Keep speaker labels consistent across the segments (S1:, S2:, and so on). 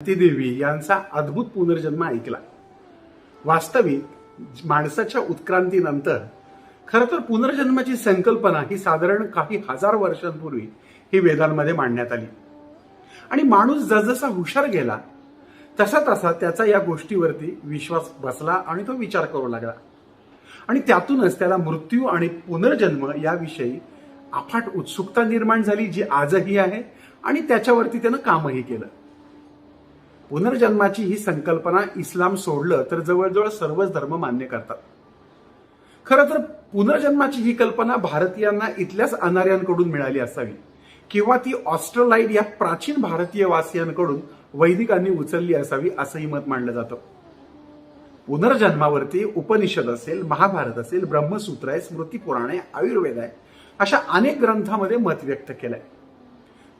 S1: देवी यांचा अद्भुत पुनर्जन्म ऐकला। वास्तविक माणसाच्या उत्क्रांतीनंतर खरं तर पुनर्जन्माची संकल्पना ही साधारण काही हजार वर्षांपूर्वी ही वेदांमध्ये मांडण्यात आली आणि माणूस जसजसा हुशार गेला तसा तसा त्याचा या गोष्टीवरती विश्वास बसला आणि तो विचार करू लागला आणि त्यातूनच त्याला मृत्यू आणि पुनर्जन्म याविषयी अफाट उत्सुकता निर्माण झाली, जी आजही आहे आणि त्याच्यावरती त्यानं कामही केलं। पुनर्जन्माची ही संकल्पना इस्लाम सोडलं तर जवळजवळ सर्वच धर्म मान्य करतात। खरं तर पुनर्जन्माची ही कल्पना भारतीयांना इथल्याच अनार्यांकडून मिळाली असावी किंवा ती ऑस्ट्रोलाइड या प्राचीन भारतीय वासियांकडून वैदिकांनी उचलली असावी असंही मत मांडलं जातं। पुनर्जन्मावरती उपनिषद असेल, महाभारत असेल, ब्रह्मसूत्र आहे, स्मृती पुराणे, आयुर्वेद आहे, अशा अनेक ग्रंथामध्ये मत व्यक्त केलंय।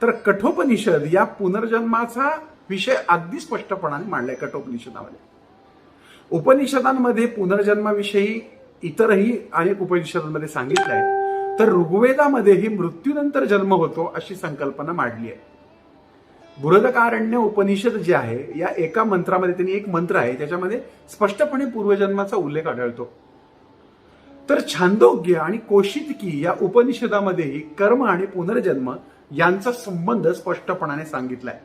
S1: तर कठोपनिषद या पुनर्जन्माचा विषय अगदी स्पष्टपणाने मांडलाय कठोपनिषदामध्ये। उपनिषदांमध्ये पुनर्जन्माविषयी इतरही अनेक उपनिषदांमध्ये सांगितलंय, तर ऋग्वेदामध्येही मृत्यूनंतर जन्म होतो अशी संकल्पना मांडली आहे। बृहदारण्यक उपनिषद जे आहे या एका मंत्रामध्ये त्यांनी एक मंत्र आहे त्याच्यामध्ये स्पष्टपणे पूर्वजन्माचा उल्लेख आढळतो। तर छांदोग्य आणि कौशितकी या उपनिषदामध्येही कर्म आणि पुनर्जन्म यांचा संबंध स्पष्टपणाने सांगितलाय।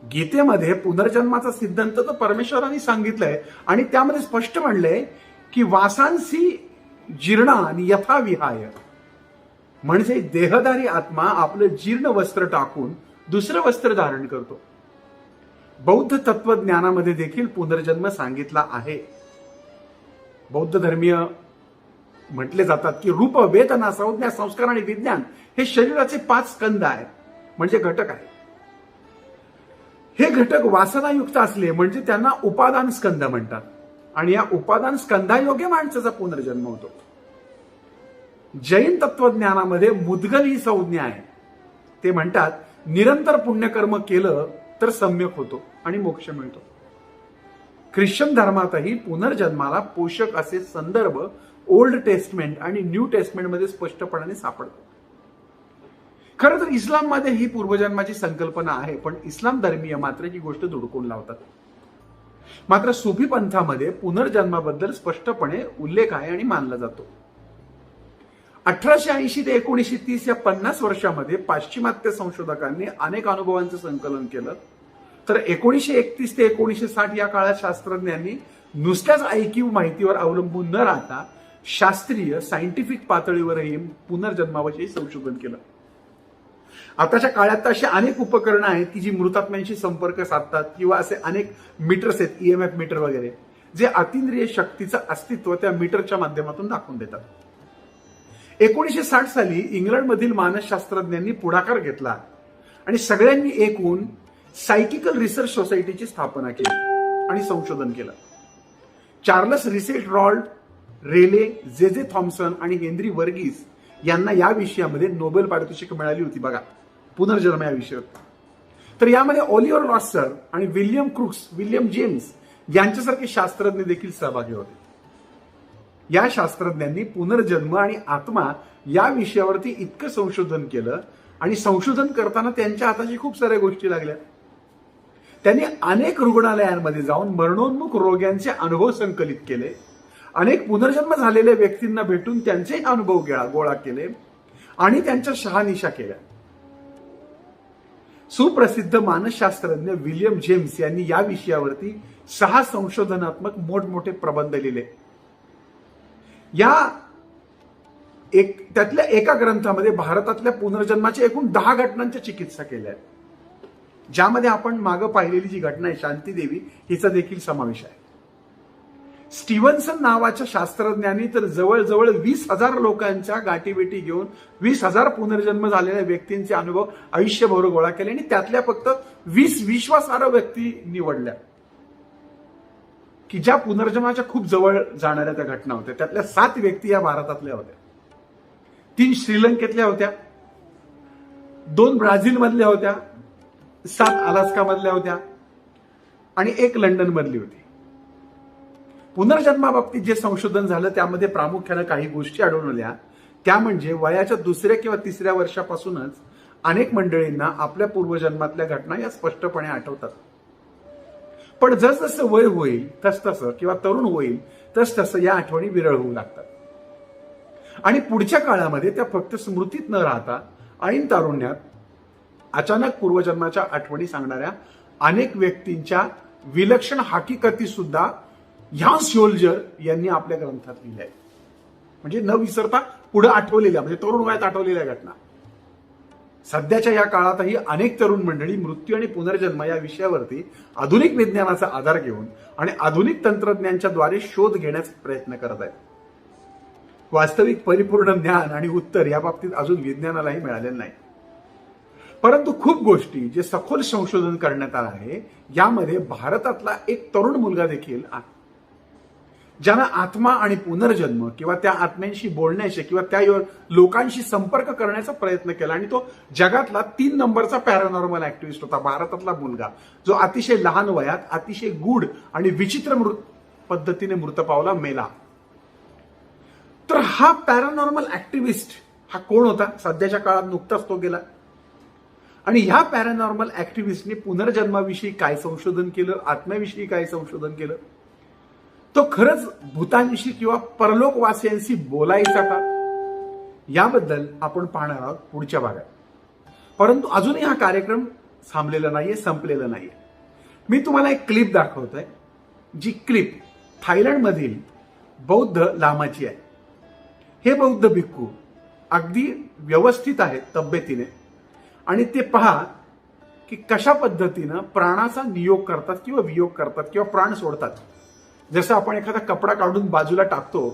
S1: गीतेमध्ये पुनर्जन्माचा सिद्धांत तर परमेश्वरांनी सांगितलाय आणि त्यामध्ये स्पष्ट म्हणलंय की वासांसी जीर्णानि यथा विहाय, म्हणजे देहधारी आत्मा आपलं जीर्ण वस्त्र टाकून दुसरं वस्त्र धारण करतो। बौद्ध तत्वज्ञानामध्ये देखील पुनर्जन्म सांगितला आहे। बौद्ध धर्मीय म्हटले जातात की रूप, वेदना, संज्ञा, संस्कार आणि विज्ञान हे शरीराचे 5 स्कंद आहेत, म्हणजे घटक आहेत। हे घटक वासनायुक्त असले म्हणजे त्यांना उपादान स्कंद म्हणतात आणि या उपादान स्कंदायोगे माणसाचा पुनर्जन्म होतो। जैन तत्वज्ञानामध्ये मुद्गल ही संज्ञा आहे। ते म्हणतात निरंतर पुण्यकर्म केलं तर सम्यक होतो आणि मोक्ष मिळतो। ख्रिश्चन धर्मातही पुनर्जन्माला पोषक असे संदर्भ ओल्ड टेस्टमेंट आणि न्यू टेस्टमेंट मध्ये स्पष्टपणाने सापडतात। खरं तर इस्लाममध्ये ही पूर्वजन्माची संकल्पना आहे, पण इस्लाम धर्मीय मात्र ही गोष्ट धुडकून लावतात। मात्र सुफी पंथामध्ये पुनर्जन्माबद्दल स्पष्टपणे उल्लेख आहे आणि मानला जातो। 1880 ते 1930 या 50 वर्षामध्ये पाश्चिमात्य संशोधकांनी अनेक अनुभवांचं संकलन केलं, तर 1931 ते 1960 या काळात शास्त्रज्ञांनी नुसत्याच ऐकीव माहितीवर अवलंबून न राहता शास्त्रीय सायंटिफिक पातळीवरही पुनर्जन्माविषयी संशोधन केलं। आताच्या काळात अशी अनेक उपकरणं आहेत की जी मृतात्म्यांशी संपर्क साधतात किंवा असे अनेक मीटर्स आहेत, EMF मीटर वगैरे, जे अतिंद्रिय शक्तीचं अस्तित्व त्या मीटरच्या माध्यमातून दाखवून देतात। 1960 साली इंग्लंडमधील मानसशास्त्रज्ञांनी पुढाकार घेतला आणि सगळ्यांनी एकूण सायकिकल रिसर्च सोसायटीची स्थापना केली आणि संशोधन केलं। चार्ल्स रिसेट रॉल्ड, रेले, जे थॉम्सन आणि हेनरी वर्गीस यांना या विषयामध्ये नोबेल पारितोषिक मिळाली होती बघा, पुनर्जन्म या विषयावर। तर यामध्ये ऑलिव्हर लॉसर आणि विल्यम क्रुक्स, विल्यम जेम्स यांच्यासारखे शास्त्रज्ञ देखील सहभागी होते। या शास्त्रज्ञांनी पुनर्जन्म आणि आत्मा या विषयावरती इतकं संशोधन केलं आणि संशोधन करताना त्यांच्या हाताशी खूप साऱ्या गोष्टी लागल्या। त्यांनी अनेक रुग्णालयांमध्ये जाऊन मरणोन्मुख रोग्यांचे अनुभव संकलित केले, अनेक पुनर्जन्म झालेल्या व्यक्तींना भेटून त्यांचे अनुभव गोळा केले आणि त्यांच्या शहानिशा केल्या। सुप्रसिद्ध मानसशास्त्रज्ञ विल्यम जेम्स यांनी या विषयावरती 6 संशोधनात्मक मोठमोठे प्रबंध लिहिले। त्यातल्या एका ग्रंथामध्ये भारतातल्या पुनर्जन्माच्या एकूण 10 घटनांच्या चिकित्सा केल्या आहेत, ज्यामध्ये आपण मागे पाहिलेली जी घटना आहे शांती देवी हिचा देखील समावेश आहे। स्टीव्हन्सन नावाच्या शास्त्रज्ञांनी तर जवळजवळ 20,000 लोकांच्या गाठीभेटी घेऊन 20,000 पुनर्जन्म झालेल्या व्यक्तींचे अनुभव आयुष्यभर गोळा केले आणि त्यातल्या फक्त 20 विश्वासार्ह व्यक्ती निवडल्या की ज्या पुनर्जन्माच्या खूप जवळ जाणाऱ्या त्या घटना होत्या। त्यातल्या 7 व्यक्ती या भारतातल्या होत्या, 3 श्रीलंकेतल्या होत्या, 2 ब्राझील मधल्या होत्या, 7 अलास्का मधल्या होत्या आणि 1 लंडन मधली होती। पुनर्जन्माबाबतीत जे संशोधन झालं त्यामध्ये प्रामुख्याने काही गोष्टी आढळून आल्या, त्या म्हणजे वयाच्या 2ऱ्या किंवा 3ऱ्या वर्षापासूनच अनेक मंडळींना आपल्या पूर्वजन्मातल्या घटना या स्पष्टपणे आठवतात। पण जसजसं वय होईल तसतसं किंवा तरुण होईल तसतसं या आठवणी विरळ होऊ लागतात आणि पुढच्या काळामध्ये त्या फक्त स्मृतीत न राहता ऐन तारुण्यात अचानक पूर्वजन्माच्या आठवणी सांगणाऱ्या अनेक व्यक्तींच्या विलक्षण हकीकती सुद्धा ह्या सोल्जर यांनी आपल्या ग्रंथात लिहिल्या आहेत. म्हणजे न विसरता पुढे आठवलेल्या, म्हणजे तरुण वयात आठवलेल्या घटना. सध्याच्या या काळातही अनेक तरुण मंडळी मृत्यू आणि पुनर्जन्म या विषयावरती आधुनिक विज्ञानाचा आधार घेऊन आणि आधुनिक तंत्रज्ञानाच्या द्वारे शोध घेण्याचा प्रयत्न करत आहेत. वास्तविक परिपूर्ण ज्ञान आणि उत्तर या बाबतीत अजून विज्ञानालाही मिळालेलं नाही. परंतु खूप गोष्टी जे सखोल संशोधन करण्यात आलं आहे यामध्ये भारतातला एक तरुण मुलगा देखील आहे, ज्यानं आत्मा आणि पुनर्जन्म किंवा त्या आत्म्यांशी बोलण्याचे किंवा त्या लोकांशी संपर्क करण्याचा प्रयत्न केला आणि तो जगातला 3 नंबरचा पॅरानॉर्मल ऍक्टिव्हिस्ट होता. भारतातला मुलगा जो अतिशय लहान वयात अतिशय गूढ आणि विचित्र पद्धतीने मृत पावला, मेला. तर हा पॅरानॉर्मल ऍक्टिव्हिस्ट हा कोण होता? सध्याच्या काळात नुकताच तो गेला. आणि ह्या पॅरानॉर्मल ऍक्टिव्हिस्टने पुनर्जन्माविषयी काय संशोधन केलं, आत्म्याविषयी काय संशोधन केलं, तो खरंच भूतांशी किंवा परलोकवासियांशी बोलायचा का, याबद्दल आपण पाहणार आहोत पुढच्या भागात. परंतु अजूनही हा कार्यक्रम थांबलेला नाहीये, संपलेला नाहीये. मी तुम्हाला एक क्लिप दाखवतोय, जी क्लिप थायलंडमधील बौद्ध लामाची आहे. हे बौद्ध भिक्खू अगदी व्यवस्थित आहेत तब्येतीने आणि ते पहा की कशा पद्धतीनं प्राणाचा नियोग करतात किंवा वियोग करतात किंवा प्राण सोडतात. जसं आपण एखादा कपडा काढून बाजूला टाकतो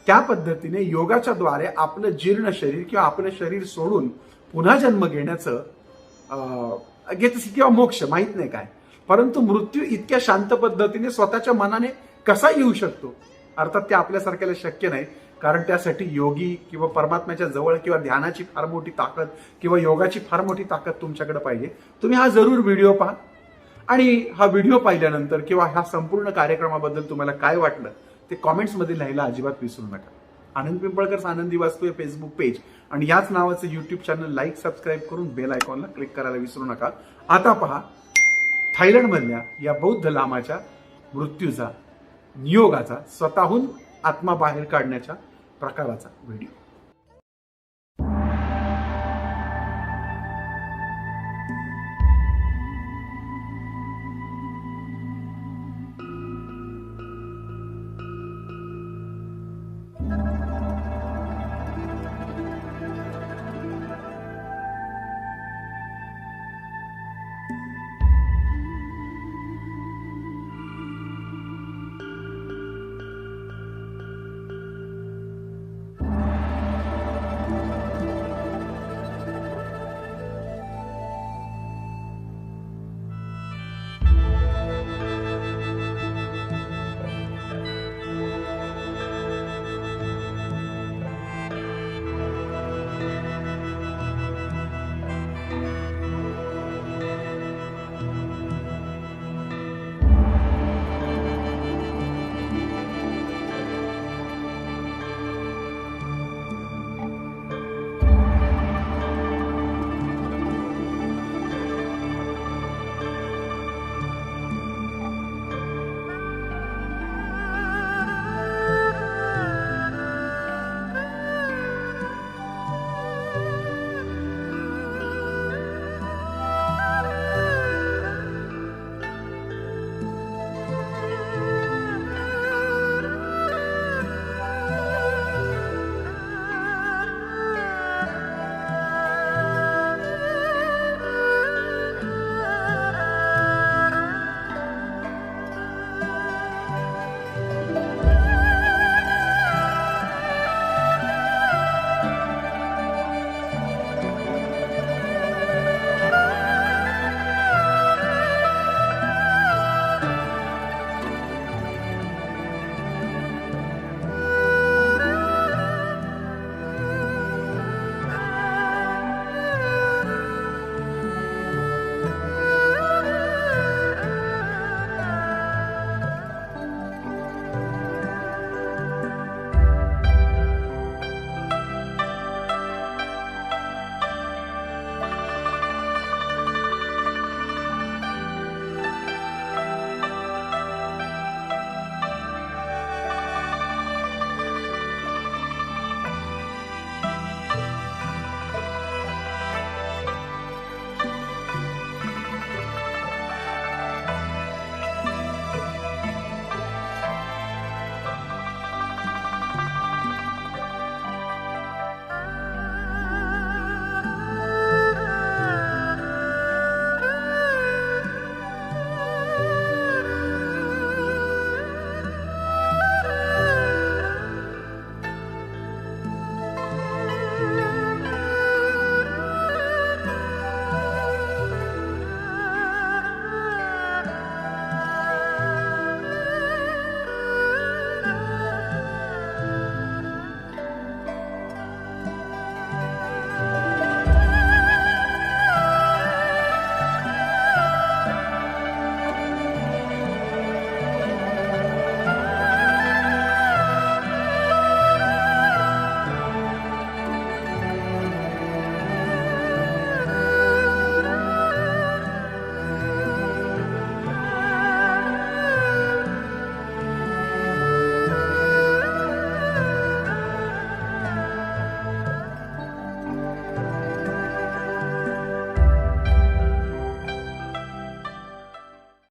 S1: त्या पद्धतीने योगाच्या द्वारे आपलं जीर्ण शरीर किंवा आपलं शरीर सोडून पुन्हा जन्म घेण्याचं किंवा मोक्ष माहित नाही काय, परंतु मृत्यू इतक्या शांत पद्धतीने स्वतःच्या मनाने कसा येऊ शकतो? अर्थात ते आपल्यासारख्याला शक्य नाही, कारण त्यासाठी योगी किंवा परमात्म्याच्या जवळ किंवा ध्यानाची फार मोठी ताकद किंवा योगाची फार मोठी ताकद तुमच्याकडे पाहिजे. तुम्ही हा जरूर व्हिडिओ पहा आणि हा व्हिडिओ पाहिल्यानंतर किंवा ह्या संपूर्ण कार्यक्रमाबद्दल तुम्हाला काय वाटलं ते कॉमेंट्समध्ये लिहायला अजिबात विसरू नका. आनंद पिंपळकर आनंदी वास्तू हे फेसबुक पेज आणि याच नावाचं युट्यूब चॅनल लाईक सबस्क्राईब करून बेल आयकॉनला क्लिक करायला विसरू नका. आता पहा थायलंडमधल्या या बौद्ध लामाच्या मृत्यूचा, नियोगाचा, स्वतःहून आत्मा बाहेर काढण्याच्या प्रकाराचा व्हिडिओ.